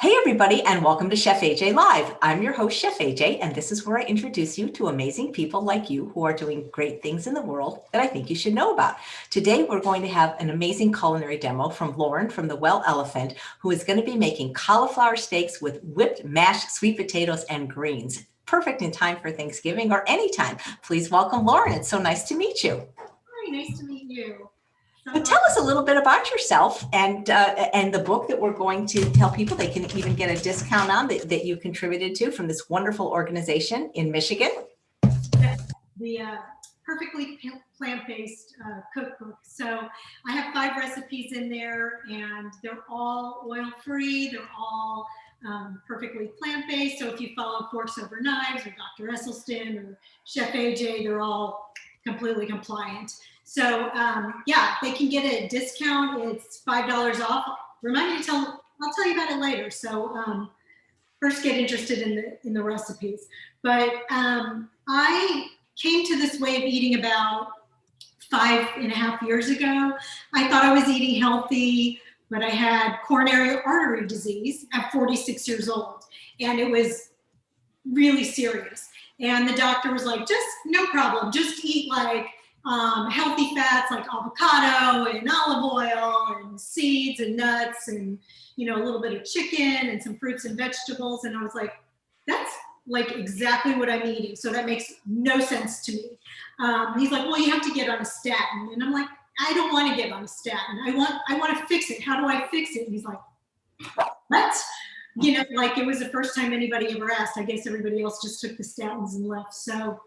Hey everybody, and welcome to Chef AJ Live. I'm your host, Chef AJ, and this is where I introduce you to amazing people like you who are doing great things in the world that I think you should know about. Today, we're going to have an amazing culinary demo from Lauren from the Well Elephant, who is going to be making cauliflower steaks with whipped mashed sweet potatoes and greens. Perfect in time for Thanksgiving or anytime. Please welcome Lauren. It's so nice to meet you. Hi, nice to meet you. But tell us a little bit about yourself and the book that we're going to tell people they can even get a discount on that you contributed to from this wonderful organization in Michigan. The Perfectly Plant-Based Cookbook. So I have 5 recipes in there, and they're all oil-free. They're all perfectly plant-based. So if you follow Forks Over Knives or Dr. Esselstyn or Chef AJ, they're all completely compliant. So yeah, they can get a discount. It's $5 off. Remind me to I'll tell you about it later. So first get interested in the recipes. But I came to this way of eating about 5.5 years ago. I thought I was eating healthy, but I had coronary artery disease at 46 years old. And it was really serious. And the doctor was like, just no problem, just eat like healthy fats like avocado and olive oil and seeds and nuts and, you know, a little bit of chicken and some fruits and vegetables. And I was like, that's like exactly what I'm eating. So that makes no sense to me. He's like, well, you have to get on a statin. And I'm like, I don't want to get on a statin. I want to fix it. How do I fix it? And he's like, what? You know, like it was the first time anybody ever asked. I guess everybody else just took the statins and left. So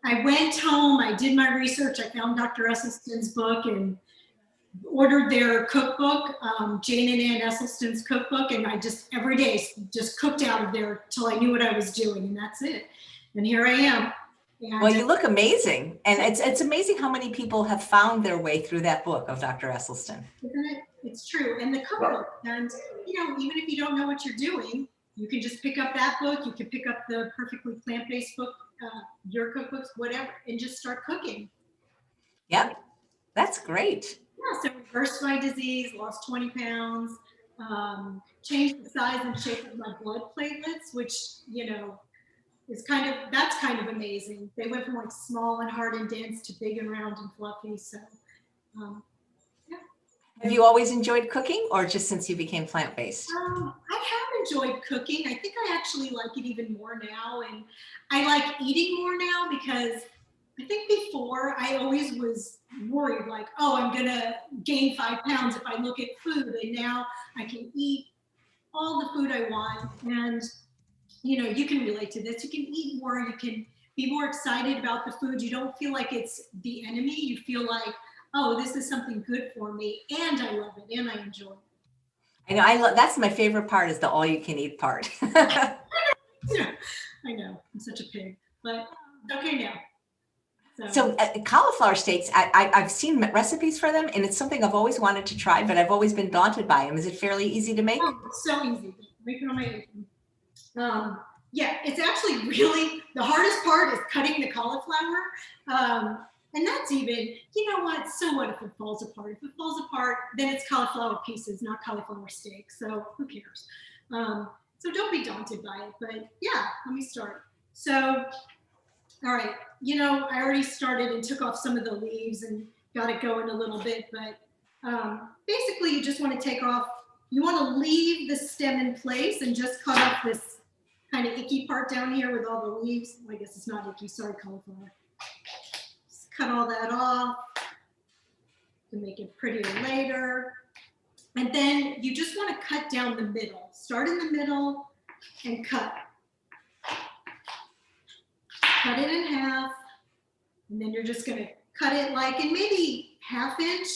I went home, I did my research, I found Dr. Esselstyn's book and ordered their cookbook, Jane and Ann Esselstyn's cookbook, and I just every day just cooked out of there till I knew what I was doing, and that's it. And here I am. And well, you look amazing, and it's amazing how many people have found their way through that book of Dr. Esselstyn. Isn't it? It's true, and the cookbook, and you know, even if you don't know what you're doing, you can just pick up that book, you can pick up the Perfectly Plant-Based book, your cookbooks, whatever, and just start cooking. Yep, that's great. Yeah, so reversed my disease, lost 20 pounds, changed the size and shape of my blood platelets, which, you know, is that's kind of amazing. They went from like small and hard and dense to big and round and fluffy. So, yeah. Have you always enjoyed cooking, or just since you became plant-based? I have enjoyed cooking. I think I actually like it even more now, and I like eating more now because I think before I always was worried like, oh, I'm gonna gain 5 pounds if I look at food, and now I can eat all the food I want. And you know, you can relate to this. You can eat more, you can be more excited about the food. You don't feel like it's the enemy. You feel like, oh, this is something good for me, and I love it, and I enjoy it. I know, that's my favorite part, is the all-you-can-eat part. I know, I'm such a pig, but okay now. So cauliflower steaks, I've seen recipes for them, and it's something I've always wanted to try, but I've always been daunted by them. Is it fairly easy to make? Oh, it's so easy. Make it on my apron. Yeah, it's actually really, the hardest part is cutting the cauliflower. And that's even, you know what, so what if it falls apart? If it falls apart, then it's cauliflower pieces, not cauliflower steak. So who cares? So don't be daunted by it. But yeah, let me start. So, all right, you know, I already started and took off some of the leaves and got it going a little bit. But basically, you just want to take off, you want to leave the stem in place and just cut off this kind of icky part down here with all the leaves. I guess it's not icky, sorry, cauliflower. Just cut all that off to make it prettier later. And then you just want to cut down the middle. Start in the middle and cut. Cut it in half, and then you're just going to cut it like in maybe 1/2 inch.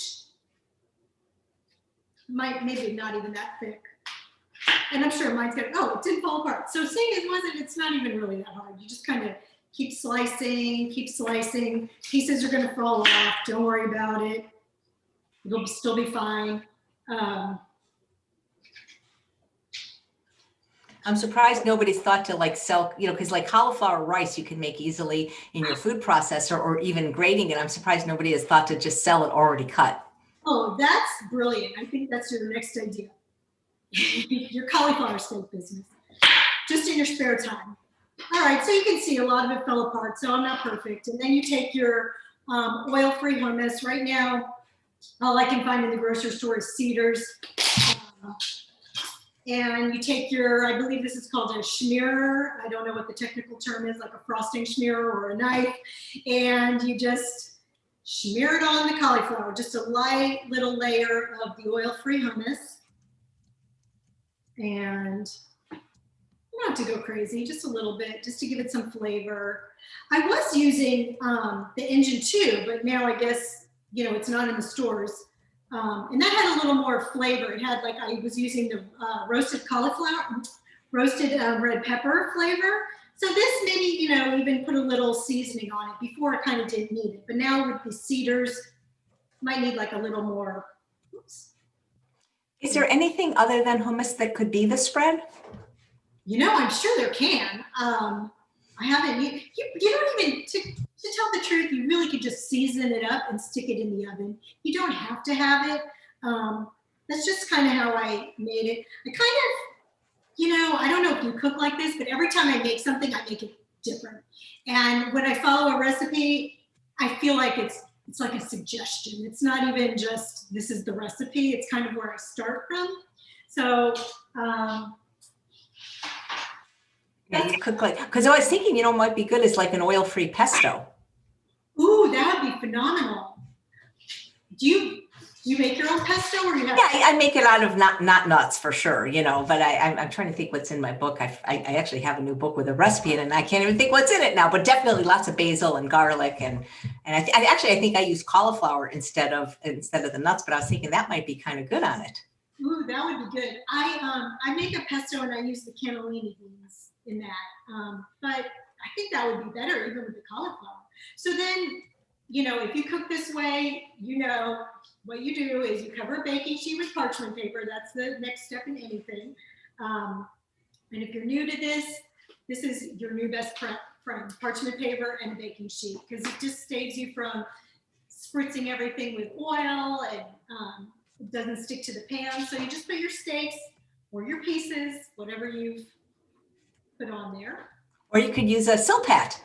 Maybe not even that thick. And I'm sure mine's good. Oh, it didn't fall apart. So seeing it wasn't, it's not even really that hard. You just kind of keep slicing. Pieces are going to fall off. Don't worry about it. It'll still be fine. I'm surprised nobody's thought to like sell, you know, because like cauliflower rice you can make easily in your food processor or even grating it. I'm surprised nobody has thought to just sell it already cut. Oh, that's brilliant. I think that's your next idea. your cauliflower steak business, just in your spare time. All right, so you can see a lot of it fell apart, so I'm not perfect. And then you take your oil-free hummus. Right now, all I can find in the grocery store is Cedars. And you take your, I believe this is called a schmearer. I don't know what the technical term is, like a frosting schmearer or a knife. And you just smear it on the cauliflower, just a light little layer of the oil-free hummus. And not to go crazy, just a little bit, just to give it some flavor. I was using the engine too, but now I guess, you know, it's not in the stores. And that had a little more flavor. It had, like, I was using the roasted cauliflower, roasted red pepper flavor. So this maybe, you know, even put a little seasoning on it. Before I kind of didn't need it, but now with the Cedars, might need like a little more. Oops. Is there anything other than hummus that could be the spread? You know, I'm sure there can. I haven't, you don't even, to tell the truth, you really could just season it up and stick it in the oven. You don't have to have it. That's just kind of how I made it. I kind of, you know, I don't know if you cook like this, but every time I make something, I make it different. And when I follow a recipe, I feel like it's like a suggestion. It's not even just, this is the recipe. It's kind of where I start from. So, yeah, you cook like, because I was thinking, you know, might be good is like an oil-free pesto. Ooh, that would be phenomenal. Do you make your own pesto, or you have? Yeah, I make it out of not nuts for sure, you know, but I'm trying to think what's in my book. I actually have a new book with a recipe in it, and I can't even think what's in it now, but definitely lots of basil and garlic. And I think I use cauliflower instead of the nuts, but I was thinking that might be kind of good on it. Ooh, that would be good. I make a pesto and I use the cannellini beans in that, but I think that would be better even with the cauliflower. So then, you know, if you cook this way, you know, what you do is you cover a baking sheet with parchment paper. That's the next step in anything. And if you're new to this is your new best friend, parchment paper and a baking sheet, because it just saves you from spritzing everything with oil, and it doesn't stick to the pan. So you just put your steaks or your pieces, whatever you've put on there. Or you could use a silpat.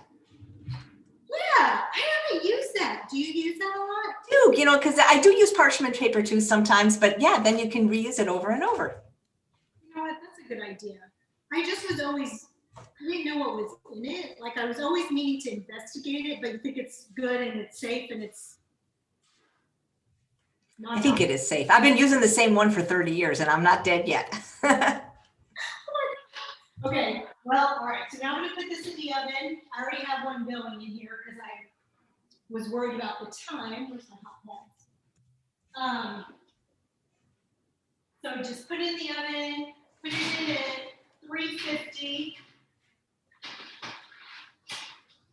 Yeah, I haven't used that. Do you use that a lot? I do, you know, because I do use parchment paper too sometimes, but yeah, then you can reuse it over and over. You know what? That's a good idea. I just was always, I didn't know what was in it. Like, I was always meaning to investigate it, but you think it's good and it's safe and it's not. I think it is safe. I've been using the same one for 30 years and I'm not dead yet. Okay, well, all right. So now I'm going to put this in the oven. I already have one going in here because I was worried about the time. Where's my hot pads? So just put it in the oven, put it in at 350.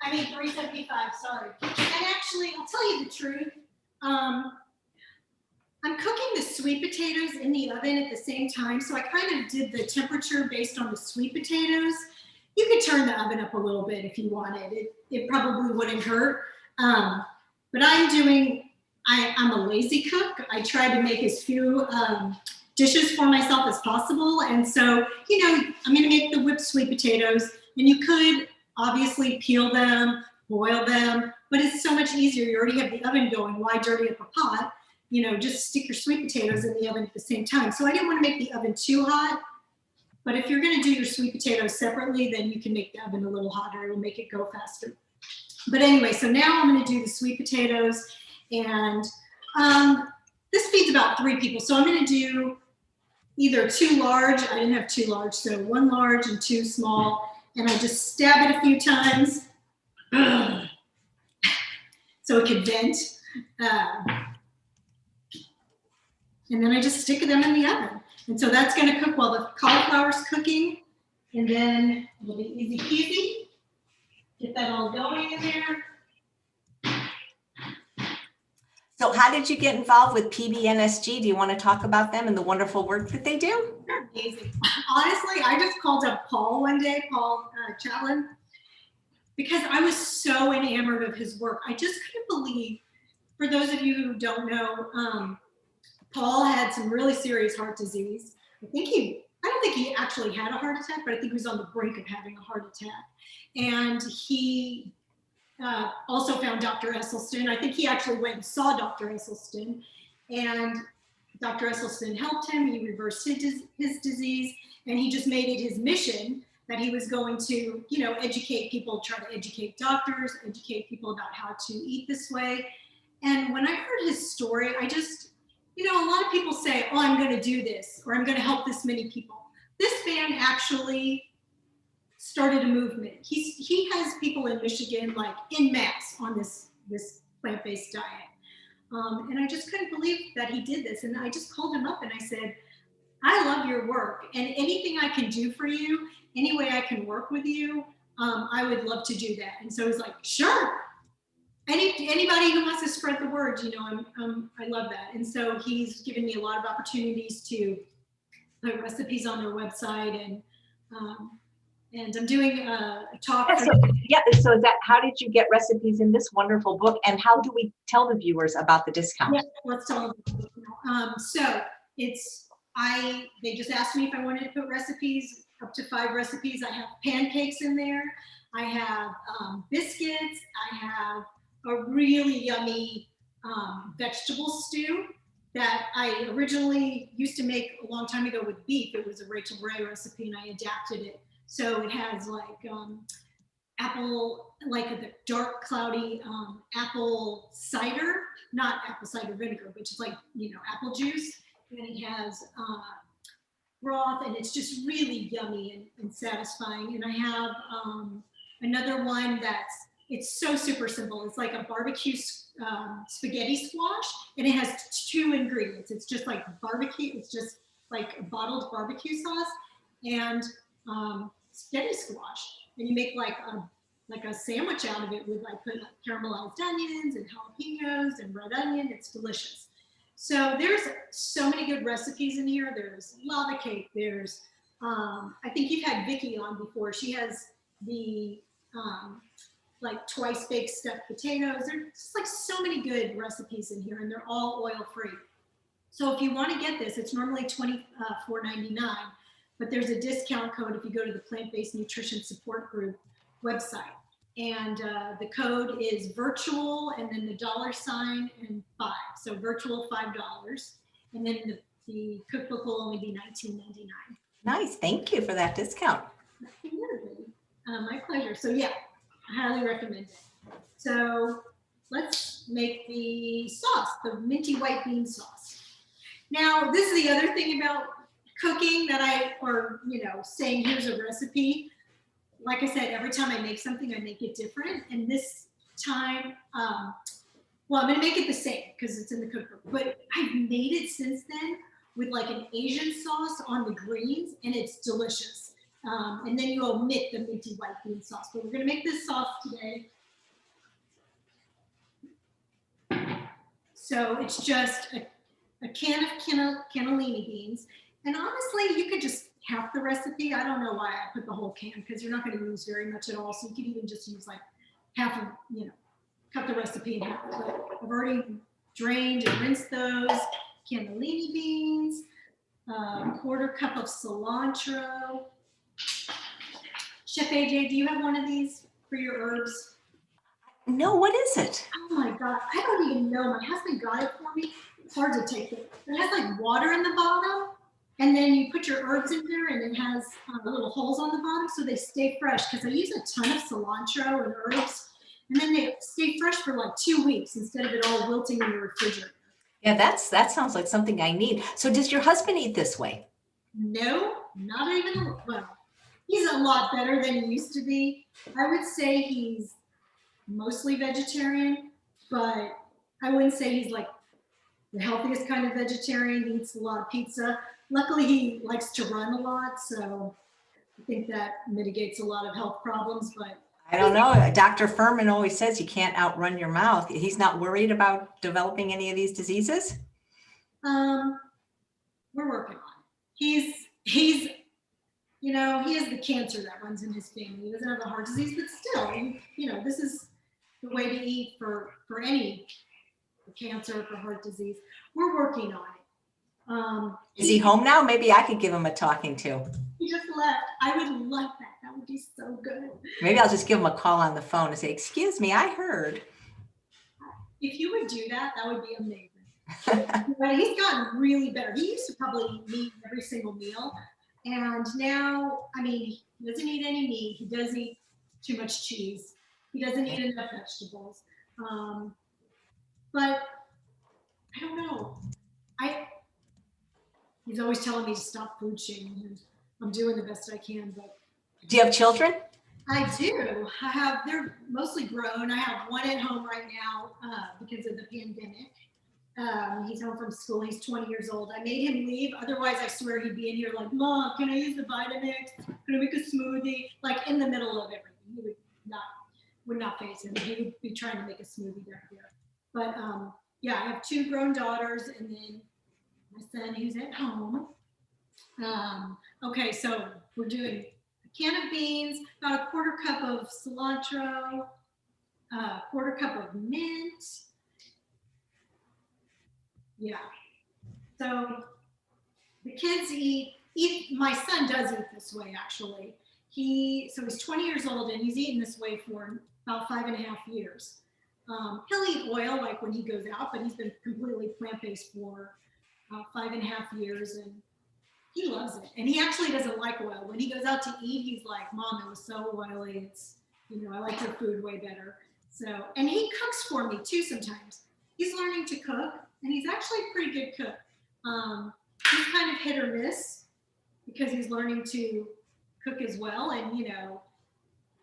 I mean 375, sorry. And actually, I'll tell you the truth. I'm cooking the sweet potatoes in the oven at the same time, so I kind of did the temperature based on the sweet potatoes. You could turn the oven up a little bit if you wanted. It probably wouldn't hurt. But I'm a lazy cook. I try to make as few dishes for myself as possible. And so, you know, I'm gonna make the whipped sweet potatoes, and you could obviously peel them, boil them, but it's so much easier. You already have the oven going. Why dirty up a pot? You know, just stick your sweet potatoes in the oven at the same time. So I didn't want to make the oven too hot, but if you're going to do your sweet potatoes separately, then you can make the oven a little hotter. It'll make it go faster. But anyway, so now I'm going to do the sweet potatoes, and this feeds about 3 people. So I'm going to do either 2 large. I didn't have 2 large, so 1 large and 2 small, and I just stab it a few times so it could vent. And then I just stick them in the oven. And so that's going to cook while the cauliflower's cooking. And then it'll be easy peasy. Get that all going in there. So how did you get involved with PBNSG? Do you want to talk about them and the wonderful work that they do? They're amazing. Honestly, I just called up Paul one day, Paul Chatlin, because I was so enamored of his work. I just couldn't believe, for those of you who don't know, Paul had some really serious heart disease, I don't think he actually had a heart attack, but I think he was on the brink of having a heart attack. And he also found Dr. Esselstyn. I think he actually went and saw Dr. Esselstyn, and Dr. Esselstyn helped him. He reversed his disease, and he just made it his mission that he was going to, you know, educate people, try to educate doctors, educate people about how to eat this way. And when I heard his story, I just, you know, a lot of people say, oh, I'm going to do this, or I'm going to help this many people. This man actually started a movement. He has people in Michigan like en masse on this plant-based diet. And I just couldn't believe that he did this. And I just called him up and I said, I love your work, and anything I can do for you, any way I can work with you, I would love to do that. And so he's like, sure. Anybody who wants to spread the word, you know, I love that. And so he's given me a lot of opportunities to put recipes on their website, and I'm doing a talk. So is that, how did you get recipes in this wonderful book, and how do we tell the viewers about the discount? Yeah, let's tell them. So they just asked me if I wanted to put recipes, up to 5 recipes. I have pancakes in there. I have biscuits. I have a really yummy vegetable stew that I originally used to make a long time ago with beef. It was a Rachel Ray recipe, and I adapted it. So it has like apple, like the dark cloudy apple cider, not apple cider vinegar, but just like, you know, apple juice. And it has broth, and it's just really yummy and satisfying. And I have another one it's so super simple. It's like a barbecue spaghetti squash, and it has 2 ingredients. It's just like barbecue. It's just like a bottled barbecue sauce and spaghetti squash. And you make like a sandwich out of it with like put caramelized onions and jalapenos and red onion. It's delicious. So there's so many good recipes in here. There's lava cake. There's I think you've had Vicki on before. She has the like twice baked stuffed potatoes. There's just like so many good recipes in here, and they're all oil free. So if you want to get this, it's normally $24.99, but there's a discount code if you go to the Plant-Based Nutrition Support Group website. And the code is virtual and then the $sign and 5. So virtual $5. And then the cookbook will only be $19.99. Nice. Thank you for that discount. My pleasure. So yeah, I highly recommend it. So let's make the sauce, the minty white bean sauce. Now, this is the other thing about cooking that saying here's a recipe. Like I said, every time I make something, I make it different. And this time, I'm going to make it the same because it's in the cookbook. But I've made it since then with like an Asian sauce on the greens, and it's delicious. And then you omit the minty white bean sauce. But we're going to make this sauce today. So it's just a can of cannellini beans. And honestly, you could just half the recipe. I don't know why I put the whole can, because you're not going to use very much at all. So you could even just use like half of, cut the recipe in half. But I've already drained and rinsed those cannellini beans, quarter cup of cilantro. Chef AJ, do you have one of these for your herbs? No, what is it? Oh my God, I don't even know. My husband got it for me. It's hard to take it. It has like water in the bottom, and then you put your herbs in there, and it has little holes on the bottom so they stay fresh, because I use a ton of cilantro and herbs, and then they stay fresh for like 2 weeks instead of it all wilting in the refrigerator. Yeah, that sounds like something I need. So does your husband eat this way? No, not even, well, he's a lot better than he used to be. I would say he's mostly vegetarian, but I wouldn't say he's like the healthiest kind of vegetarian. He eats a lot of pizza. Luckily, he likes to run a lot, so I think that mitigates a lot of health problems. But I don't know. Dr. Furman always says you can't outrun your mouth. He's not worried about developing any of these diseases? We're working on it. He's he has the cancer that runs in his family. He doesn't have the heart disease, but still, this is the way to eat for any cancer, for heart disease. We're working on it. Is he home now? Maybe I could give him a talking to. He just left. I would love that. That would be so good. Maybe I'll just give him a call on the phone and say, excuse me, I heard. If you would do that, that would be amazing. But he's gotten really better. He used to probably eat every single meal. And now, I mean, he doesn't eat any meat. He does eat too much cheese. He doesn't eat enough vegetables. But I don't know. He's always telling me to stop food shaming, and I'm doing the best I can. But do you have children? I do. They're mostly grown. I have one at home right now because of the pandemic. He's home from school. He's 20 years old. I made him leave. Otherwise, I swear he'd be in here like, Mom, can I use the Vitamix? Can I make a smoothie? Like in the middle of everything. He would not face him. He would be trying to make a smoothie back there. But yeah, I have 2 grown daughters and then my son who's at home. Okay, so we're doing a can of beans, about a 1/4 cup of cilantro, a 1/4 cup of mint. Yeah. So the kids eat, my son does eat this way actually. He's 20 years old and he's eaten this way for about 5.5 years. He'll eat oil like when he goes out, but he's been completely plant-based for 5.5 years and he loves it. And he actually doesn't like oil. When he goes out to eat, he's like, Mom, it was so oily. It's, I like your food way better. So, and he cooks for me too sometimes. He's learning to cook and he's actually a pretty good cook. He's kind of hit or miss because he's learning to cook as well. And,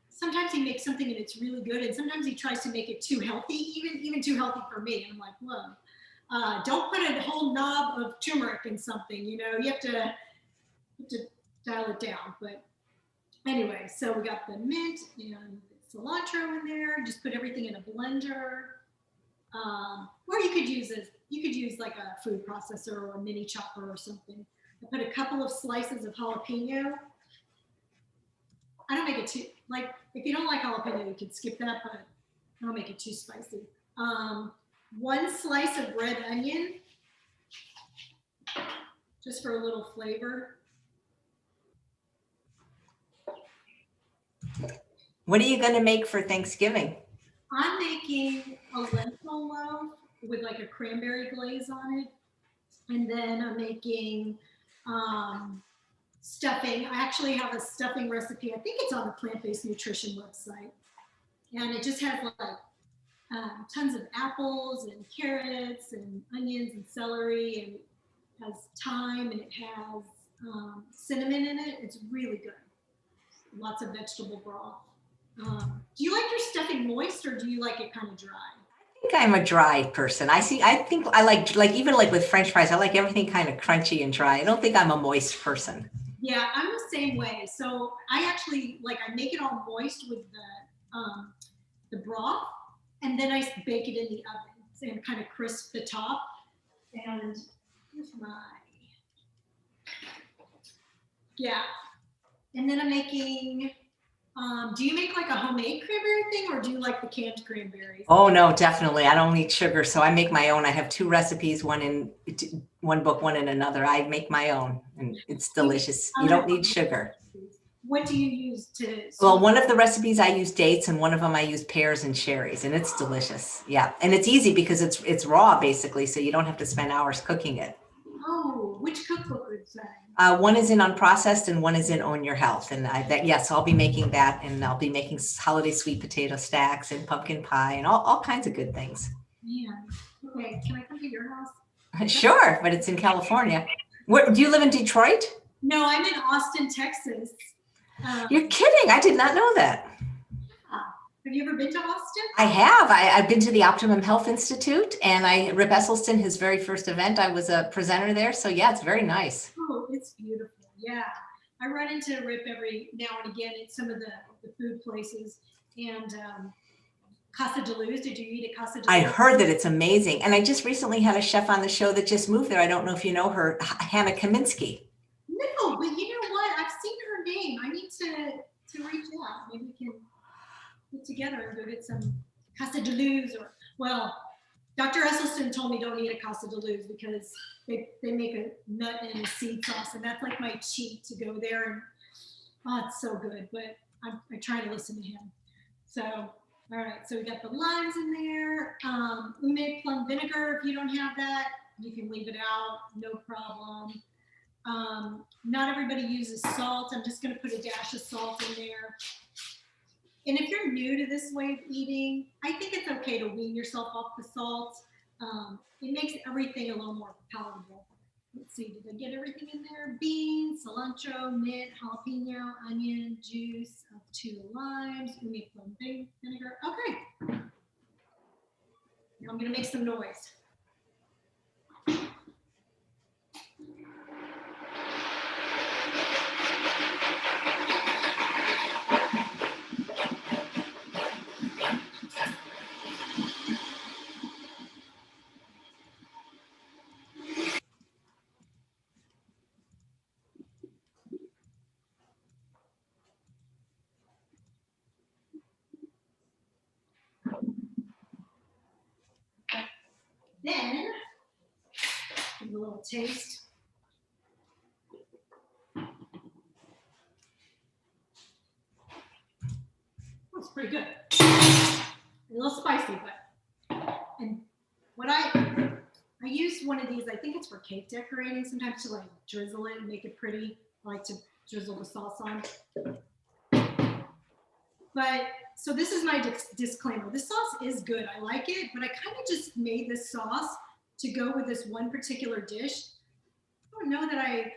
sometimes he makes something and it's really good. And sometimes he tries to make it too healthy, even too healthy for me. And I'm like, whoa, don't put a whole knob of turmeric in something, you have to dial it down. But anyway, so we got the mint and cilantro in there. Just put everything in a blender. Or you could use like a food processor or a mini chopper or something. I put a couple of slices of jalapeno. I don't make it too, like, if you don't like jalapeno, you can skip that, but I don't make it too spicy. 1 slice of red onion, just for a little flavor. What are you going to make for Thanksgiving? I'm making a lentil loaf with like a cranberry glaze on it. And then I'm making stuffing. I actually have a stuffing recipe. I think it's on the Plant-Based Nutrition website. And it just has like tons of apples and carrots and onions and celery, and it has thyme and it has cinnamon in it. It's really good. Lots of vegetable broth. Do you like your stuffing moist or do you like it kind of dry? I think I'm a dry person. I think I like even like with French fries, I like everything kind of crunchy and dry. I don't think I'm a moist person. Yeah, I'm the same way. So I actually I make it all moist with the broth, and then I bake it in the oven and kind of crisp the top. And here's and then I'm making. Do you make like a homemade cranberry thing or do you like the canned cranberries? Oh no, definitely. I don't need sugar, so I make my own. I have 2 recipes, one in one book, one in another. I make my own and it's delicious. You don't need sugar. What do you use to? Well, one of the recipes I use dates and one of them I use pears and cherries, and it's delicious. Yeah, and it's easy because it's raw basically, so you don't have to spend hours cooking it. Oh, which cookbook is that? One is in Unprocessed and one is in Own Your Health. And yes, I'll be making that, and I'll be making holiday sweet potato stacks and pumpkin pie and all kinds of good things. Yeah. Okay. Can I come to your house? Sure, but it's in California. Do you live in Detroit? No, I'm in Austin, Texas. You're kidding. I did not know that. Have you ever been to Austin? I have. I've been to the Optimum Health Institute, and Rip Esselstyn, his very first event, I was a presenter there. So yeah, it's very nice. Oh, it's beautiful. Yeah. I run into Rip every now and again at some of the food places. And Casa de Luz, did you eat at Casa de Luz? I heard that it's amazing. And I just recently had a chef on the show that just moved there. I don't know if you know her, Hannah Kaminsky. No, but you know what? I've seen her name. I need to reach out. Maybe we can get together and go get some Casa de Luz, or, well, Dr. Esselstyn told me don't eat a Casa de Luz because they make a nut and a seed sauce, and that's like my cheat to go there. And oh, it's so good, but I try to listen to him. So, all right, so we got the limes in there. Omit plum vinegar, if you don't have that, you can leave it out, no problem. Not everybody uses salt. I'm just gonna put a dash of salt in there. And if you're new to this way of eating, I think it's okay to wean yourself off the salt. It makes everything a little more palatable. Let's see, did I get everything in there? Beans, cilantro, mint, jalapeno, onion, juice of 2 limes, omit plum vinegar. Okay. Now I'm gonna make some noise. Then, give it a little taste. Oh, it's pretty good. A little spicy, but, and what I use one of these, I think it's for cake decorating, sometimes to like drizzle it and make it pretty. I like to drizzle the sauce on. But, so this is my disclaimer. This sauce is good, I like it, but I kind of just made this sauce to go with this one particular dish. I don't know that I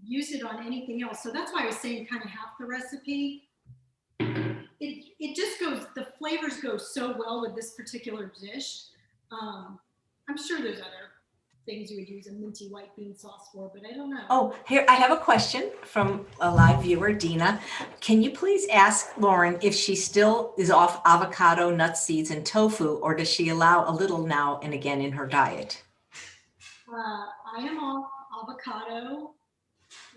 use it on anything else. So that's why I was saying kind of half the recipe. It just goes, the flavors go so well with this particular dish. I'm sure there's other things you would use a minty white bean sauce for, but I don't know. Oh, here, I have a question from a live viewer, Dina. Can you please ask Lauren if she still is off avocado, nut seeds, and tofu, or does she allow a little now and again in her diet? I am off avocado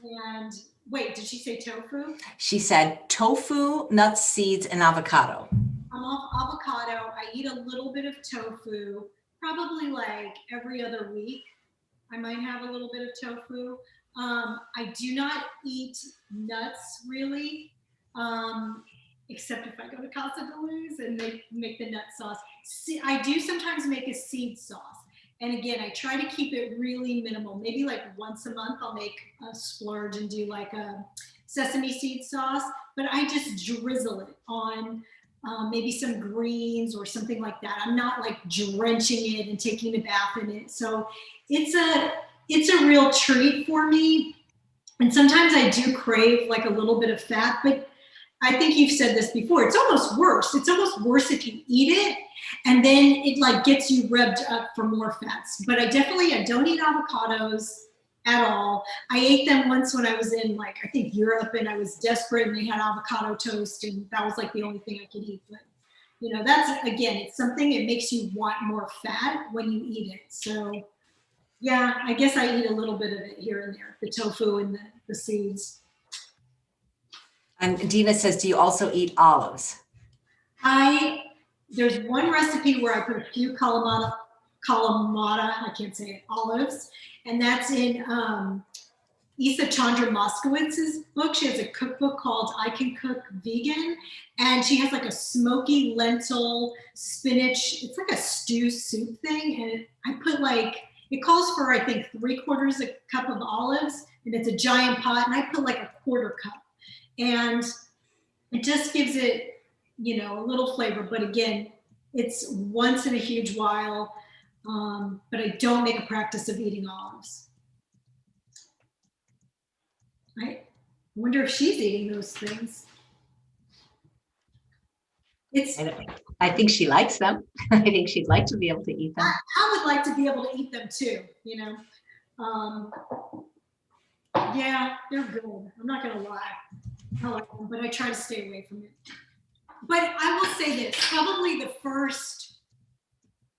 and, wait, did she say tofu? She said tofu, nuts, seeds, and avocado. I'm off avocado. I eat a little bit of tofu, probably like every other week. I might have a little bit of tofu. I do not eat nuts really, except if I go to Casa de Luz and they make the nut sauce. See, I do sometimes make a seed sauce. And again, I try to keep it really minimal. Maybe like once a month, I'll make a splurge and do like a sesame seed sauce, but I just drizzle it on maybe some greens or something like that. I'm not like drenching it and taking a bath in it. So it's a real treat for me. And sometimes I do crave like a little bit of fat, but I think you've said this before. It's almost worse. It's almost worse if you eat it and then it like gets you revved up for more fats. But I don't eat avocados at all. I ate them once when I was in like, I think Europe, and I was desperate and they had avocado toast and that was like the only thing I could eat. But you know, that's, again, it's something, it makes you want more fat when you eat it. So yeah, I guess I eat a little bit of it here and there, the tofu and the seeds. And Dina says, do you also eat olives? There's one recipe where I put a few Kalamata, I can't say it, olives, and that's in Isa Chandra Moskowitz's book. She has a cookbook called I Can Cook Vegan, and she has like a smoky lentil spinach, it's like a stew soup thing, and I put like, it calls for, I think, 3/4 a cup of olives, and it's a giant pot, and I put like a 1/4 cup. And it just gives it, you know, a little flavor. But again, it's once in a huge while. But I don't make a practice of eating olives. I wonder if she's eating those things. I think she likes them. I think she'd like to be able to eat them. I would like to be able to eat them too, you know. Yeah, they're good. I'm not gonna lie. I like them, but I try to stay away from it. But I will say this, probably the first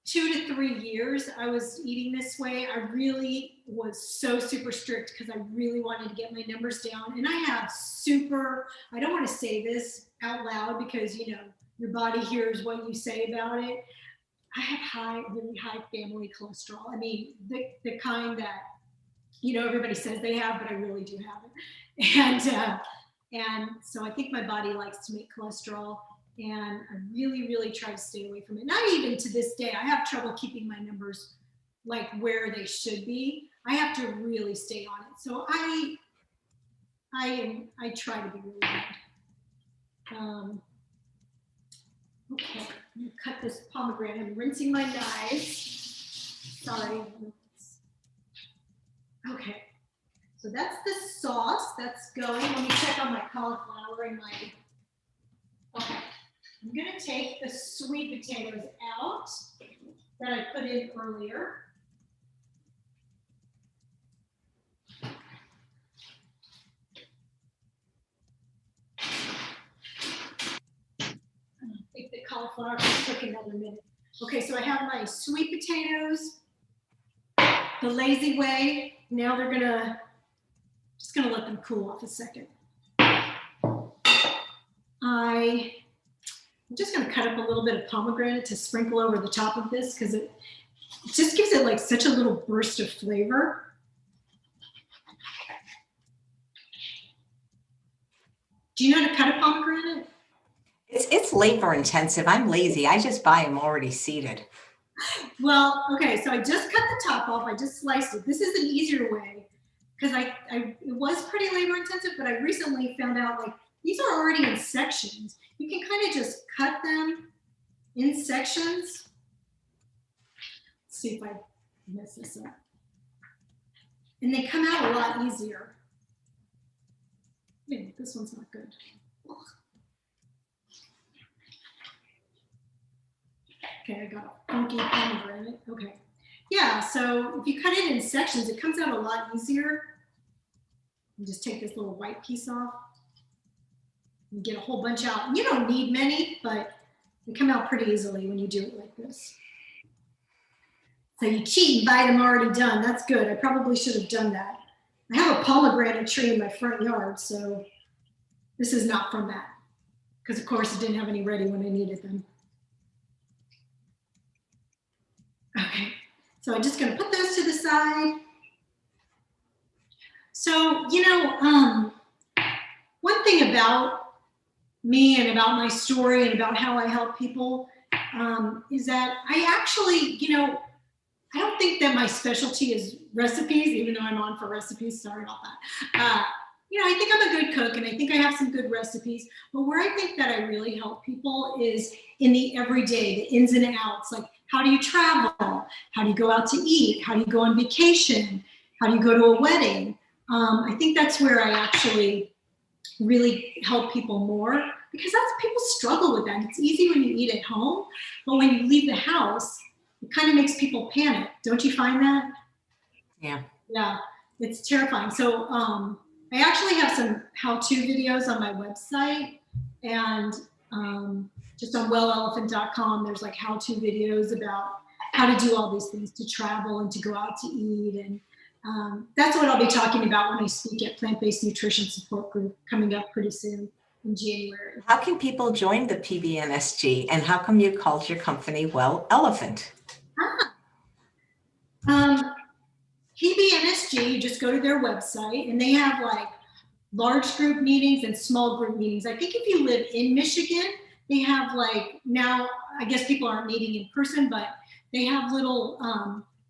2 to 3 years I was eating this way, I really was so super strict because I really wanted to get my numbers down. And I have I don't want to say this out loud because, you know, your body hears what you say about it. I have really high family cholesterol. I mean, the kind that, you know, everybody says they have, but I really do have it. And so I think my body likes to make cholesterol, and I really, really try to stay away from it. Not even to this day, I have trouble keeping my numbers like where they should be. I have to really stay on it. So I try to be really good. Okay, I'm gonna cut this pomegranate. I'm rinsing my knives. Sorry. Okay, so that's the sauce that's going. Let me check on my cauliflower and my, okay. I'm gonna take the sweet potatoes out that I put in earlier. I think the cauliflower can cook another minute. Okay, so I have my sweet potatoes the lazy way. Now they're just gonna let them cool off a second. I'm just gonna cut up a little bit of pomegranate to sprinkle over the top of this because it just gives it like such a little burst of flavor. Do you know how to cut a pomegranate? It's labor intensive. I'm lazy. I just buy them already seeded. Well, okay, so I just cut the top off. I just sliced it. This is an easier way because it was pretty labor intensive, but I recently found out like these are already in sections. You can kind of just cut them in sections. Let's see if I mess this up. And they come out a lot easier. Maybe this one's not good. Okay, I got a funky pomegranate. Okay. Yeah, so if you cut it in sections, it comes out a lot easier. You just take this little white piece off and get a whole bunch out. You don't need many, but they come out pretty easily when you do it like this. So you cheat and buy them already done. That's good. I probably should have done that. I have a pomegranate tree in my front yard, so this is not from that. Because of course it didn't have any ready when I needed them. Okay, so I'm just gonna put those to the side. So, you know, one thing about me and about my story and about how I help people is that I actually, you know, I don't think that my specialty is recipes, even though I'm on for recipes, sorry about that. You know, I think I'm a good cook and I think I have some good recipes, but where I think that I really help people is in the everyday, the ins and outs, like how do you travel? How do you go out to eat? How do you go on vacation? How do you go to a wedding? I think that's where I actually really help people more because people struggle with that. It's easy when you eat at home, but when you leave the house, it kind of makes people panic. Don't you find that? Yeah. Yeah, it's terrifying. So I actually have some how-to videos on my website, and just on wellelephant.com, there's like how-to videos about how to do all these things, to travel and to go out to eat. And that's what I'll be talking about when I speak at Plant-Based Nutrition Support Group coming up pretty soon in January. How can people join the PBNSG, and how come you called your company Well Elephant? PBNSG, you just go to their website and they have like large group meetings and small group meetings. I think if you live in Michigan, they have like, now I guess people aren't meeting in person, but they have little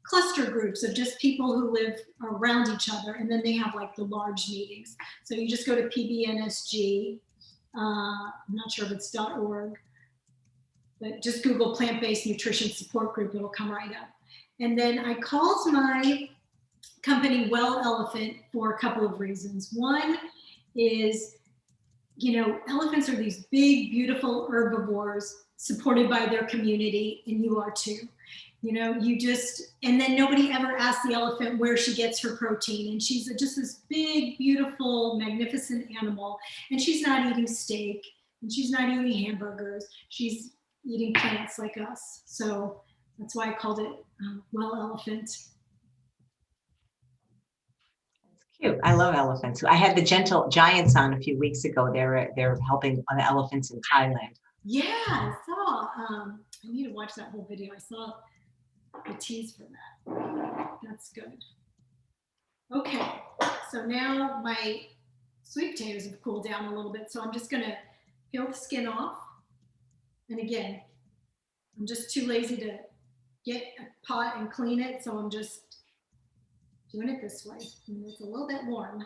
cluster groups of just people who live around each other, and then they have like the large meetings. So you just go to PBNSG. I'm not sure if it's .org, but just Google Plant-Based Nutrition Support Group, it'll come right up. And then I called my company Well Elephant for a couple of reasons. One is, you know, elephants are these big, beautiful herbivores supported by their community, and you are too. You know, and then nobody ever asks the elephant where she gets her protein. And she's just this big, beautiful, magnificent animal. And she's not eating steak, and she's not eating hamburgers. She's eating plants like us. So that's why I called it Well Elephant. Cute. I love elephants. I had the Gentle Giants on a few weeks ago. They're helping on the elephants in Thailand. Yeah, I saw. I need to watch that whole video. I saw the tease for that. That's good. Okay, so now my sweet potatoes have cooled down a little bit, so I'm just gonna peel the skin off. And again, I'm just too lazy to get a pot and clean it, so I'm just doing it this way. And it's a little bit warm.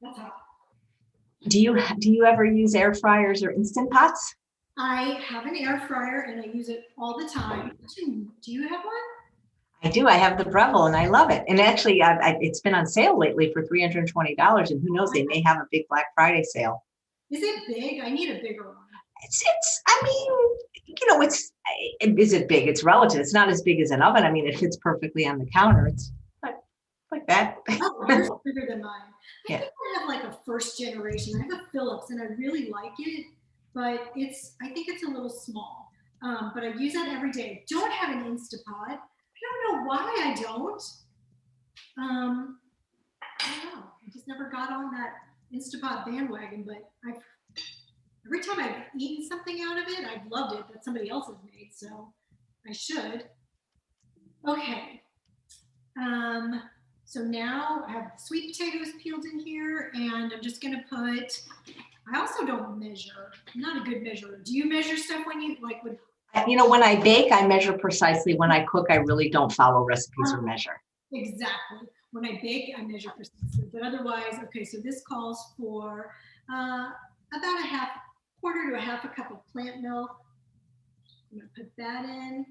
That's hot. Do you ever use air fryers or Instant Pots? I have an air fryer and I use it all the time. Do you have one? I do. I have the Breville and I love it. And actually, it's been on sale lately for $320. And who knows, they may have a big Black Friday sale. Is it big? I need a bigger one. I mean, you know, is it big? It's relative. It's not as big as an oven. I mean, it fits perfectly on the counter. It's like that. Oh, yours is bigger than mine. I Yeah. think I have like a first generation. I have a Philips and I really like it, but I think it's a little small. But I use that every day. I don't have an Instapot. I don't know why I don't. I don't know. I just never got on that Instapot bandwagon, but every time I've eaten something out of it, I've loved it that somebody else has made, so I should. Okay. So now I have sweet potatoes peeled in here, and I'm just gonna put, I also don't measure. I'm not a good measurer. Do you measure stuff when you, like with? You know, when I bake, I measure precisely. When I cook, I really don't follow recipes or measure. Exactly. When I bake, I measure precisely, but otherwise, okay, so this calls for about a quarter to a half a cup of plant milk. I'm gonna put that in.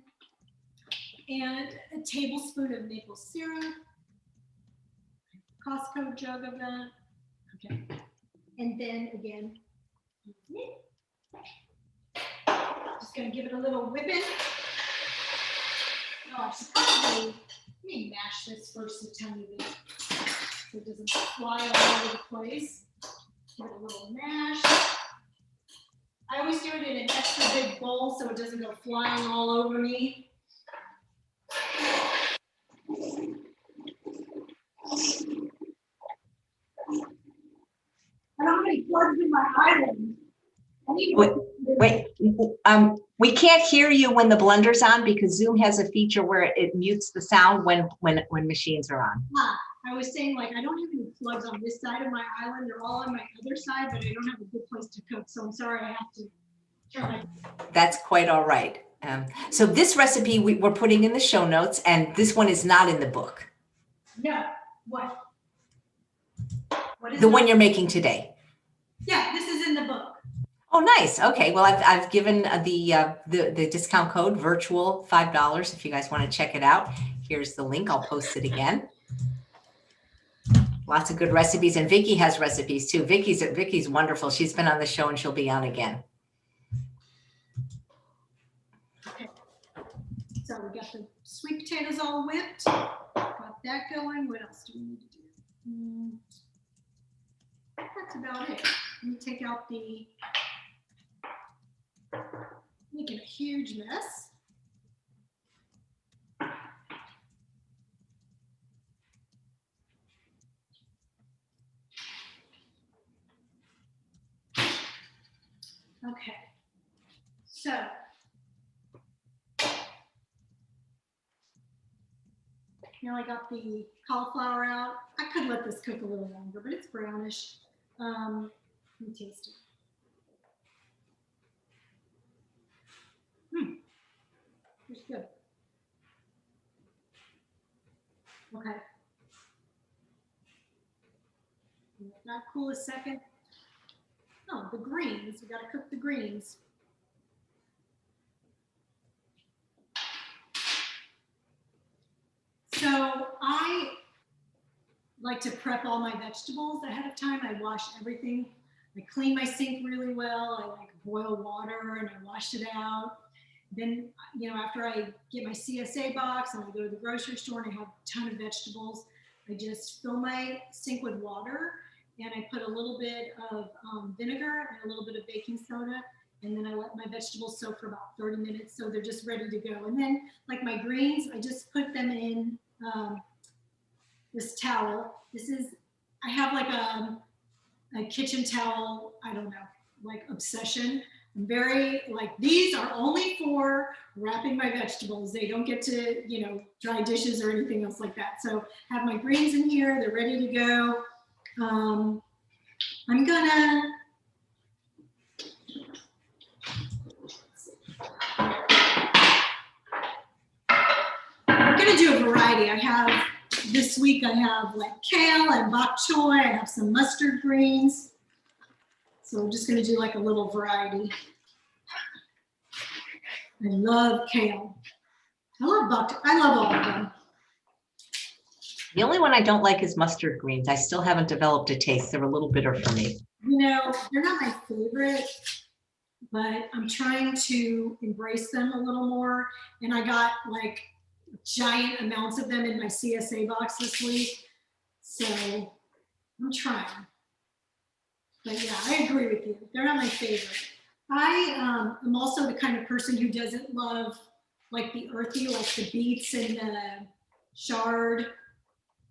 And a tablespoon of maple syrup. Costco jug of that. Okay. And then again, just gonna give it a little whipping. Oh, I should probably, let me mash this first a tiny bit so it doesn't fly all over the place. Give it a little mash. I always do it in an extra big bowl so it doesn't go flying all over me. I don't have any plugs in my island. Wait, we can't hear you when the blender's on because Zoom has a feature where it mutes the sound when machines are on. I was saying, like, I don't have any plugs on this side of my island. They're all on my other side, but I don't have a good place to cook. So I'm sorry, I have to try. That's quite all right. So this recipe we're putting in the show notes, and this one is not in the book. No, what? What is the one you're making today? Yeah, this is in the book. Oh, nice. Okay. Well, I've given the discount code virtual $5 if you guys want to check it out. Here's the link. I'll post it again. Lots of good recipes, and Vicki has recipes too. Vicki's wonderful. She's been on the show and she'll be on again. Okay. So we got the sweet potatoes all whipped. Got that going. What else do we need to do? That's about it. Let me take out the, making a huge mess. Okay, so now I got the cauliflower out. I could let this cook a little longer, but it's brownish. Let me taste it. It's good. Okay. Let that cool a second. Oh, the greens. We got to cook the greens. So I like to prep all my vegetables ahead of time. I wash everything. I clean my sink really well. I like boil water and I wash it out. Then, you know, after I get my CSA box and I go to the grocery store and I have a ton of vegetables, I just fill my sink with water and I put a little bit of vinegar and a little bit of baking soda. And then I let my vegetables soak for about 30 minutes. So they're just ready to go. And then like my greens, I just put them in this towel. This is I have like a kitchen towel, I don't know, like obsession. I'm very like, these are only for wrapping my vegetables. They don't get to, you know, dry dishes or anything else like that. So I have my greens in here, they're ready to go. I'm gonna, do a variety. I have, this week I have like kale and bok choy, I have some mustard greens. So I'm just gonna do like a little variety. I love kale. I love bok, I love all of them. The only one I don't like is mustard greens. I still haven't developed a taste. They're a little bitter for me. You know, they're not my favorite, but I'm trying to embrace them a little more. And I got like giant amounts of them in my CSA box this week. So I'm trying. But yeah, I agree with you. They're not my favorite. I am also the kind of person who doesn't love like the earthy, like the beets and the chard.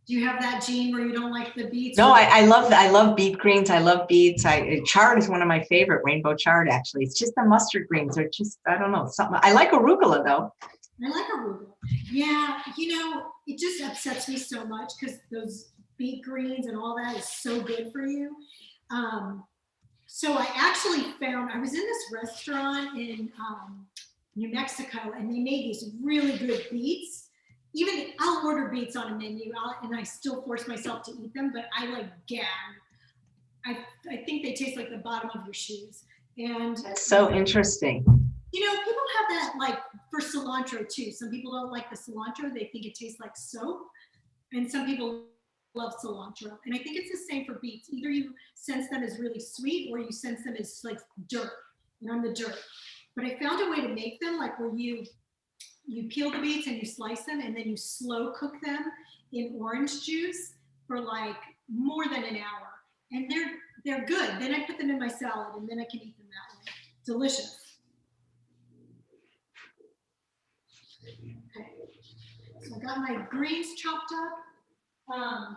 Do you have that, Jean, where you don't like the beets? No, I love beet greens. I love beets. Chard is one of my favorite, rainbow chard, actually. It's just the mustard greens. They're just, I don't know, something. I like arugula, though. I like arugula. Yeah, you know, it just upsets me so much because those beet greens and all that is so good for you. So I actually found, I was in this restaurant in New Mexico, and they made these really good beets. Even I'll order beets on a menu, and I still force myself to eat them, but I like gag. I think they taste like the bottom of your shoes. And that's so interesting. You know, people have that like for cilantro too. Some people don't like the cilantro; they think it tastes like soap, and some people love cilantro. And I think it's the same for beets. Either you sense them as really sweet, or you sense them as like dirt. And I'm the dirt. But I found a way to make them like where you peel the beets and you slice them, and then you slow cook them in orange juice for like more than an hour. And they're good. Then I put them in my salad, and then I can eat them that way. Delicious. Okay. So I got my greens chopped up. I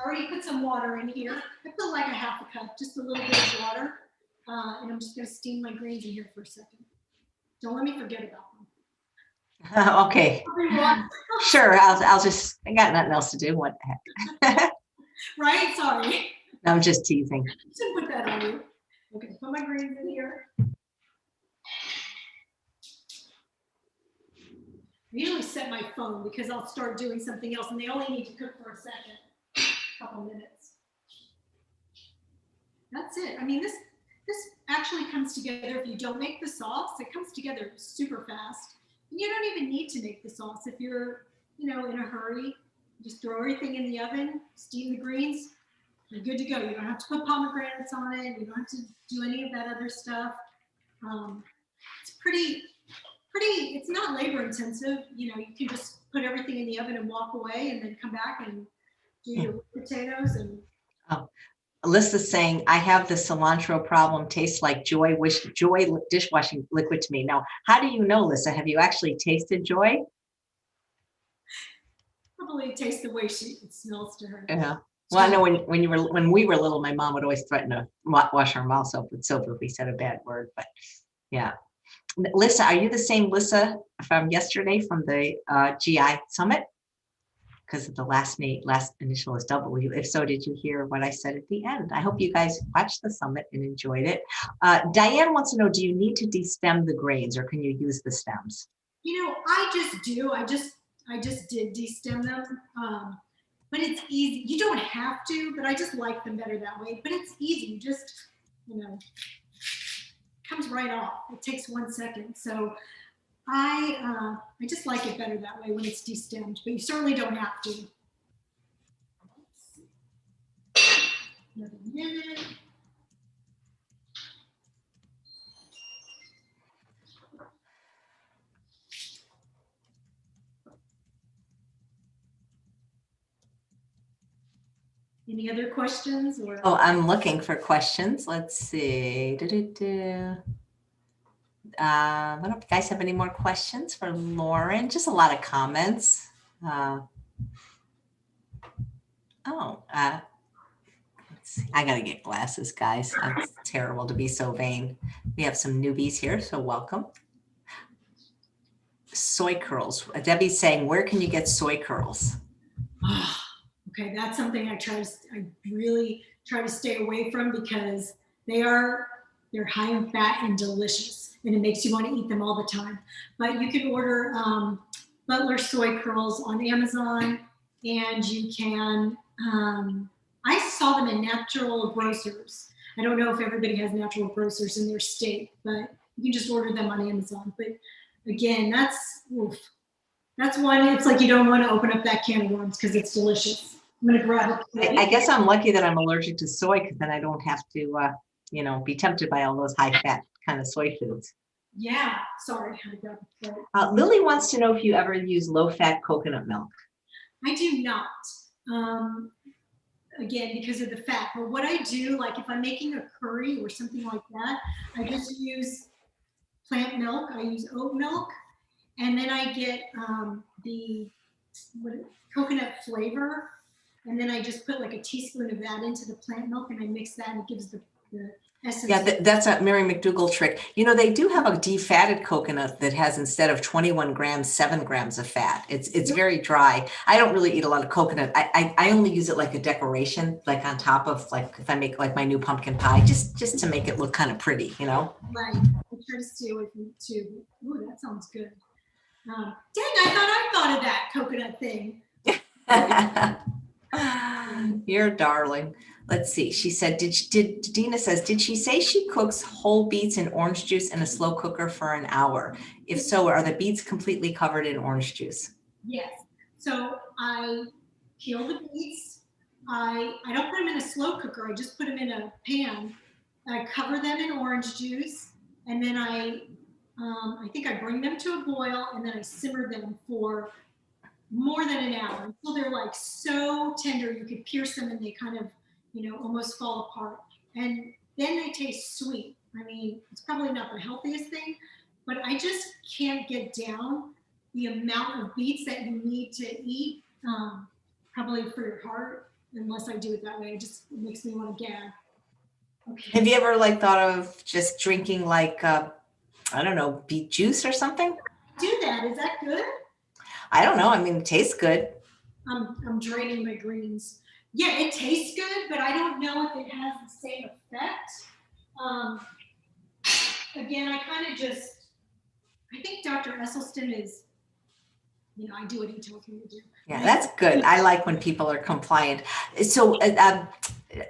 already put some water in here. I put like a half a cup, just a little bit of water. And I'm just going to steam my greens in here for a second. Don't let me forget about them. Okay. Sure. I'll just, I got nothing else to do. What the heck? Right? Sorry. I'm just teasing. Just put that on you. Okay, put my greens in here. I usually set my phone because I'll start doing something else, and they only need to cook for a second, a couple minutes. That's it. I mean, this actually comes together. If you don't make the sauce, it comes together super fast. And you don't even need to make the sauce if you're, you know, in a hurry. Just throw everything in the oven, steam the greens, you're good to go. You don't have to put pomegranates on it. You don't have to do any of that other stuff. It's pretty, it's not labor intensive. You know, you can just put everything in the oven and walk away, and then come back and do your potatoes. And Alyssa's saying, I have the cilantro problem, tastes like joy dishwashing liquid to me. Now, how do you know, Alyssa? Have you actually tasted Joy? Probably taste the way it smells to her. Yeah. Well, I know when we were little, my mom would always threaten to wash our mouths up with soap if we said a bad word. But yeah. Lissa, are you the same Lissa from yesterday from the GI Summit? Because the last initial is W. If so, did you hear what I said at the end? I hope you guys watched the summit and enjoyed it. Diane wants to know, do you need to destem the grains, or can you use the stems? You know, I just do. I just did destem them. But it's easy. You don't have to, but I just like them better that way. But it's easy. You just, you know, it comes right off. It takes 1 second. So I just like it better that way when it's destemmed, but you certainly don't have to. Another minute. Any other questions? Or? Oh, I'm looking for questions. Let's see. I don't know if you guys have any more questions for Lauren. Just a lot of comments. Oh, let's see. I gotta get glasses, guys. It's terrible to be so vain. We have some newbies here, so welcome. Soy curls. Debbie's saying, where can you get soy curls? Okay, that's something I really try to stay away from because they're high in fat and delicious, and it makes you want to eat them all the time. But you can order Butler soy curls on Amazon, and you can. I saw them in natural grocers. I don't know if everybody has natural grocers in their state, but you can just order them on Amazon. But again, that's one. It's like you don't want to open up that can of worms because it's delicious. I'm gonna grab it. I guess I'm lucky that I'm allergic to soy because then I don't have to, be tempted by all those high fat kind of soy foods. Yeah, sorry. I got it. Lily wants to know if you ever use low fat coconut milk. I do not. Again, because of the fat. But what I do, like if I'm making a curry or something like that, I just use plant milk. I use oat milk, and then I get the coconut flavor, and then I just put like a teaspoon of that into the plant milk, and I mix that, and it gives the essence. Yeah, that's a Mary McDougall trick. They do have a defatted coconut that has, instead of 21 grams, 7 grams of fat. It's very dry. I don't really eat a lot of coconut. I only use it like a decoration, like on top of, like if I make like my new pumpkin pie, just to make it look kind of pretty, Right. I try to stay away from it too. Ooh, that sounds good. Dang, I thought of that coconut thing. You're a darling. Let's see. She said, Dina says, did she say she cooks whole beets in orange juice in a slow cooker for an hour? If so, are the beets completely covered in orange juice? Yes. So I peel the beets. I don't put them in a slow cooker. I just put them in a pan. I cover them in orange juice, and then I think I bring them to a boil, and then I simmer them for more than an hour until they're like so tender you could pierce them and they kind of almost fall apart, and then they taste sweet. I mean, it's probably not the healthiest thing, but I just can't get down the amount of beets that you need to eat, probably for your heart, unless I do it that way. It makes me want to gag. Okay. Have you ever thought of just drinking I don't know, beet juice or something? Do that. Is that good? I don't know. I mean, it tastes good. I'm draining my greens. Yeah, it tastes good, but I don't know if it has the same effect. Again, I think Dr. Esselstyn is, I do what he tells me to do. Yeah, that's good. I like when people are compliant. So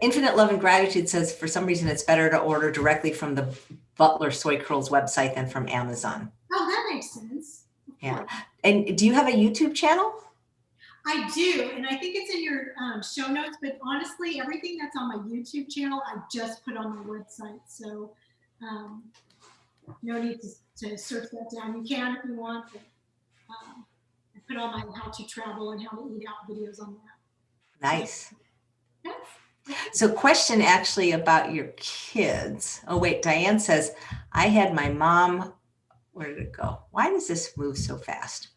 Infinite Love and Gratitude says, for some reason, it's better to order directly from the Butler Soy Curls website than from Amazon. Oh, that makes sense. Yeah. And do you have a YouTube channel? I do, and I think it's in your show notes, but honestly, everything that's on my YouTube channel, I just put on my website. So no need to search that down. You can if you want, but I put all my how to travel and how to eat out videos on that. Nice. So question actually about your kids. Oh, wait, Diane says, I had my mom, where did it go? Why does this move so fast?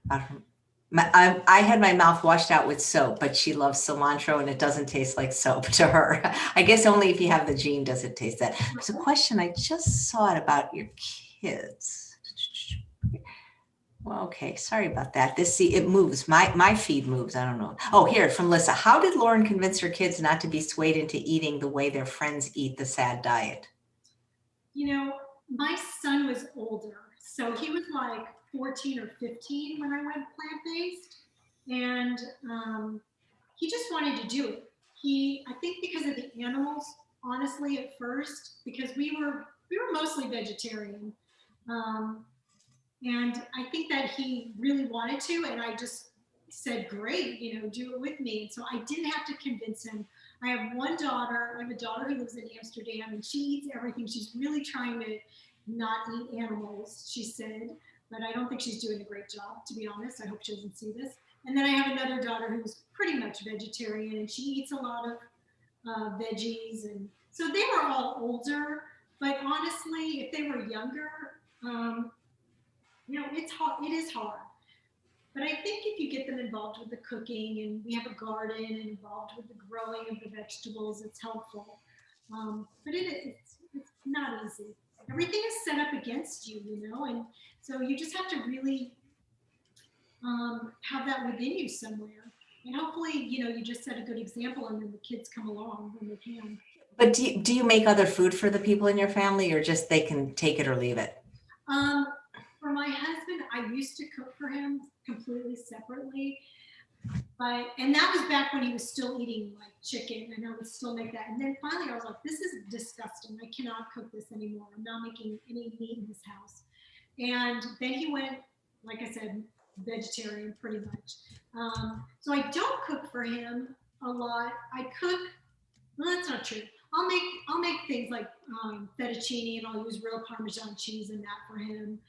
I had my mouth washed out with soap, but she loves cilantro and it doesn't taste like soap to her. I guess only if you have the gene does it taste that. There's a question, I just saw it about your kids. Well, okay, sorry about that. It moves. My feed moves. I don't know. Oh, here from Lissa. How did Lauren convince her kids not to be swayed into eating the way their friends eat, the sad diet? My son was older, so he was like 14 or 15 when I went plant-based, and he just wanted to do it. I think because of the animals, honestly, at first, because we were mostly vegetarian, and I think that he really wanted to, and I just said, great, do it with me. And so I didn't have to convince him. I have one daughter. I have a daughter who lives in Amsterdam, and she eats everything. She's really trying to not eat animals, she said, but I don't think she's doing a great job, to be honest. I hope she doesn't see this. And then I have another daughter who's pretty much vegetarian, and she eats a lot of veggies. And so they were all older, but honestly, if they were younger, it's hard. It is hard. But I think if you get them involved with the cooking, and we have a garden and involved with the growing of the vegetables, it's helpful. But it's not easy. Everything is set up against you, you know, and so you just have to really have that within you somewhere. And hopefully, you know, you just set a good example, and then the kids come along when they can. But do you make other food for the people in your family, or just they can take it or leave it? For my husband, I used to cook for him completely separately. And that was back when he was still eating like chicken, and I would still make that. And then finally I was like, this is disgusting. I cannot cook this anymore. I'm not making any meat in this house. And then he went, like I said, vegetarian pretty much. So I don't cook for him a lot. I cook, well, that's not true. I'll make things like fettuccine, and I'll use real Parmesan cheese and that for him.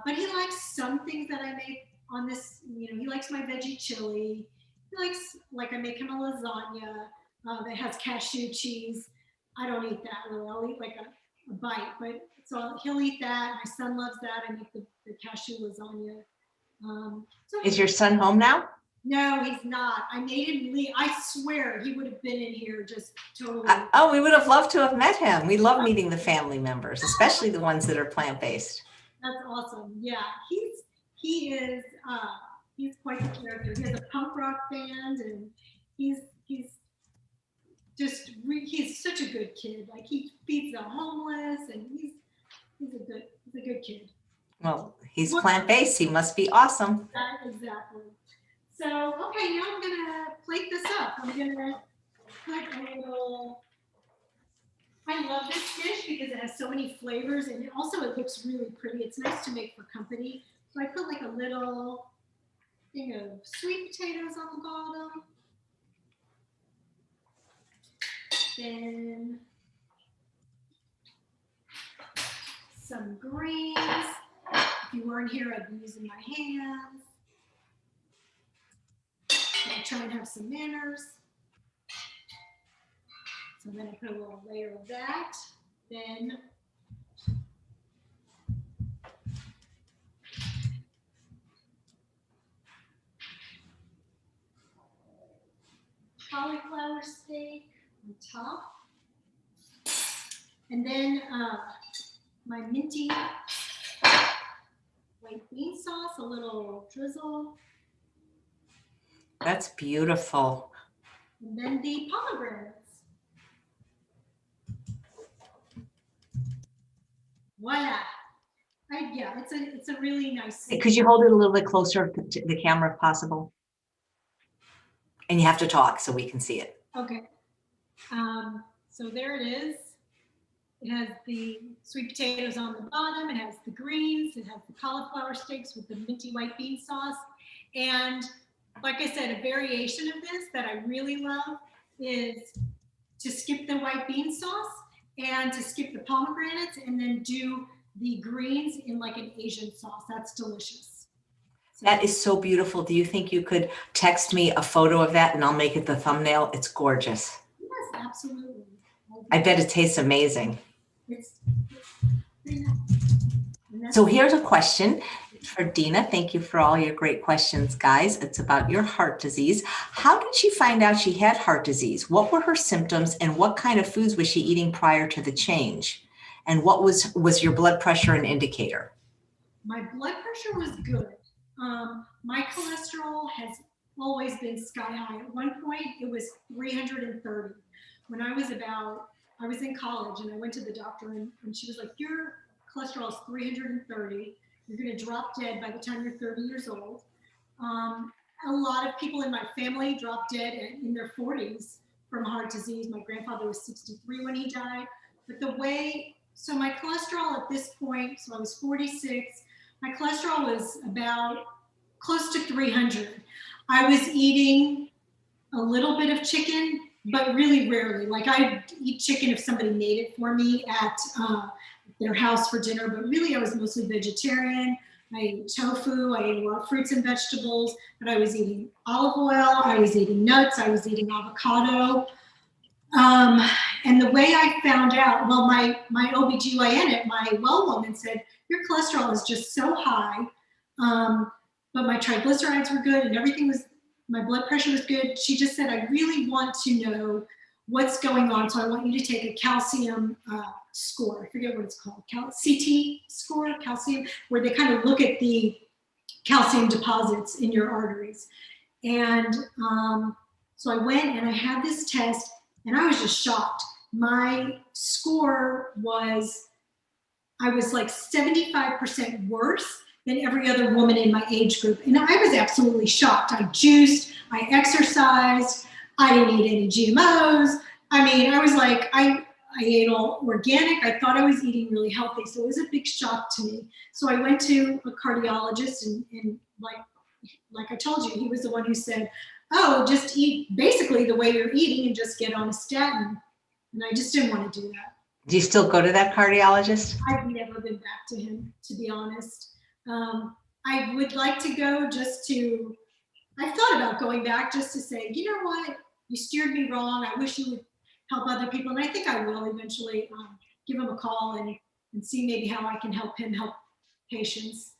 But he likes some things that I make on this, you know, he likes my veggie chili. He likes, like I make him a lasagna that has cashew cheese. I don't eat that really. I'll eat like a bite, but so he'll eat that. My son loves that. I make the cashew lasagna. Is your son home now? No, he's not. I made him leave. I swear he would have been in here just totally. Oh, we would have loved to have met him. We love meeting the family members, especially the ones that are plant-based. That's awesome. Yeah, he's quite the character. He has a punk rock band, and he's such a good kid. Like he feeds the homeless, and he's a good kid. Well, he's plant-based. He must be awesome. Exactly. So, okay, now I'm gonna plate this up. I'm gonna put a little. I love this dish because it has so many flavors, and also it looks really pretty. It's nice to make for company. So I put like a little thing of sweet potatoes on the bottom. Then some greens. If you weren't here, I'd be using my hands. I try and have some manners. So then I put a little layer of that. Then cauliflower steak on top. And then my Minty white bean sauce, a little drizzle. That's beautiful. And then the pomegranates. Voila. Yeah, it's a really nice. Could you hold it a little bit closer to the camera if possible? And you have to talk so we can see it. Okay. So there it is. It has the sweet potatoes on the bottom. It has the greens. It has the cauliflower steaks with the minty white bean sauce. And like I said, a variation of this that I really love is to skip the white bean sauce and to skip the pomegranates and then do the greens in like an Asian sauce. That's delicious. So, that is so beautiful. Do you think you could text me a photo of that and I'll make it the thumbnail? It's gorgeous. Yes, absolutely. I bet it tastes amazing. It's pretty nice. So here's a question for Dina. Thank you for all your great questions, guys. It's about your heart disease. How did she find out she had heart disease? What were her symptoms, and what kind of foods was she eating prior to the change? And what was your blood pressure an indicator? My blood pressure was good. My cholesterol has always been sky high. At one point, it was 330. When I was in college, and I went to the doctor, and she was like, your cholesterol is 330. You're going to drop dead by the time you're 30 years old. A lot of people in my family dropped dead in their 40s from heart disease. My grandfather was 63 when he died. But so my cholesterol at this point, so I was 46, my cholesterol was about close to 300. I was eating a little bit of chicken, but really rarely. Like I'd eat chicken if somebody made it for me at their house for dinner, but really I was mostly vegetarian. I ate tofu, I ate a lot of fruits and vegetables, but I was eating olive oil, I was eating nuts, I was eating avocado. And the way I found out, well, my OBGYN at my well woman said, your cholesterol is just so high. but my triglycerides were good and everything was, my blood pressure was good. She just said, I really want to know what's going on. So I want you to take a calcium score. I forget what it's called. CT score, calcium, where they kind of look at the calcium deposits in your arteries. And so I went and I had this test and I was just shocked. My score was, I was like 75% worse than every other woman in my age group. And I was absolutely shocked. I juiced, I exercised, I didn't eat any GMOs. I mean, I was like, I ate all organic. I thought I was eating really healthy. So it was a big shock to me. So I went to a cardiologist and like I told you, he was the one who said, oh, just eat basically the way you're eating and just get on a statin. And I just didn't want to do that. Do you still go to that cardiologist? I've never been back to him, to be honest. I would like to go just to, I've thought about going back just to say, you know what, you steered me wrong. I wish you would help other people. And I think I will eventually give him a call and see maybe how I can help him help patients.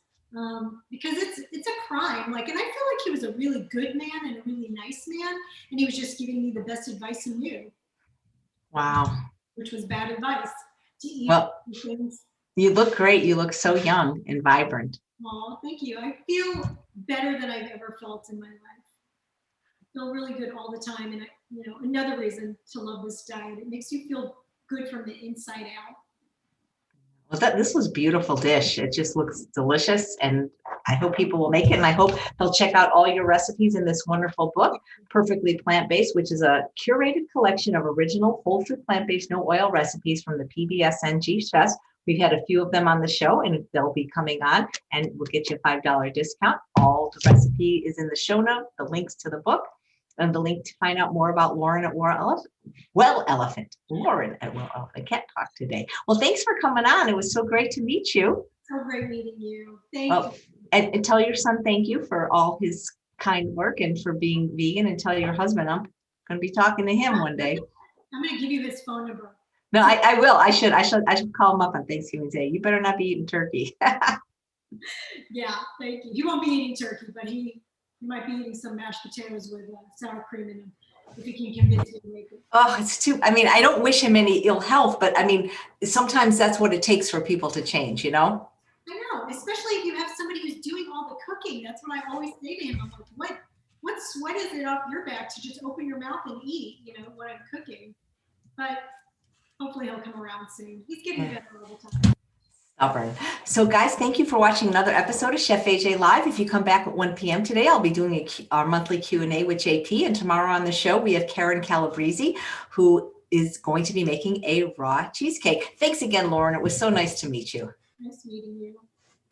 Because it's a crime. Like, and I feel like he was a really good man and a really nice man. And he was just giving me the best advice he knew. Wow. Which was bad advice to eat things. You look great. You look so young and vibrant. Oh, thank you. I feel better than I've ever felt in my life. I feel really good all the time. And another reason to love this diet, it makes you feel good from the inside out. Well, this was a beautiful dish. It just looks delicious, and I hope people will make it, and I hope they'll check out all your recipes in this wonderful book, Perfectly Plant-Based, which is a curated collection of original whole food plant-based no oil recipes from the PBSNG chefs. We've had a few of them on the show, and they'll be coming on, and we'll get you a $5 discount. All the recipe is in the show note, the links to the book, and the link to find out more about Lauren at Well Elephant. Lauren at Well Elephant. I can't talk today. Well, thanks for coming on. It was so great to meet you. So great meeting you. Thank you. And tell your son thank you for all his kind work and for being vegan, and tell your husband I'm going to be talking to him one day. I'm going to give you his phone number. No, I will. I should call him up on Thanksgiving Day. You better not be eating turkey. Yeah, thank you. He won't be eating turkey, but he might be eating some mashed potatoes with sour cream in them, if he can convince you to make it. Oh, I don't wish him any ill health, but I mean, sometimes that's what it takes for people to change, I know, especially if you have somebody who's doing all the cooking. That's what I always say to him. I'm like, what sweat is it off your back to just open your mouth and eat, when I'm cooking? But hopefully he'll come around soon. He's getting better all the time. Stubborn. So guys, thank you for watching another episode of Chef AJ Live. If you come back at 1 p.m. today, I'll be doing our monthly Q&A with JP. And tomorrow on the show, we have Karen Calabrese, who is going to be making a raw cheesecake. Thanks again, Lauren. It was so nice to meet you. Nice meeting you.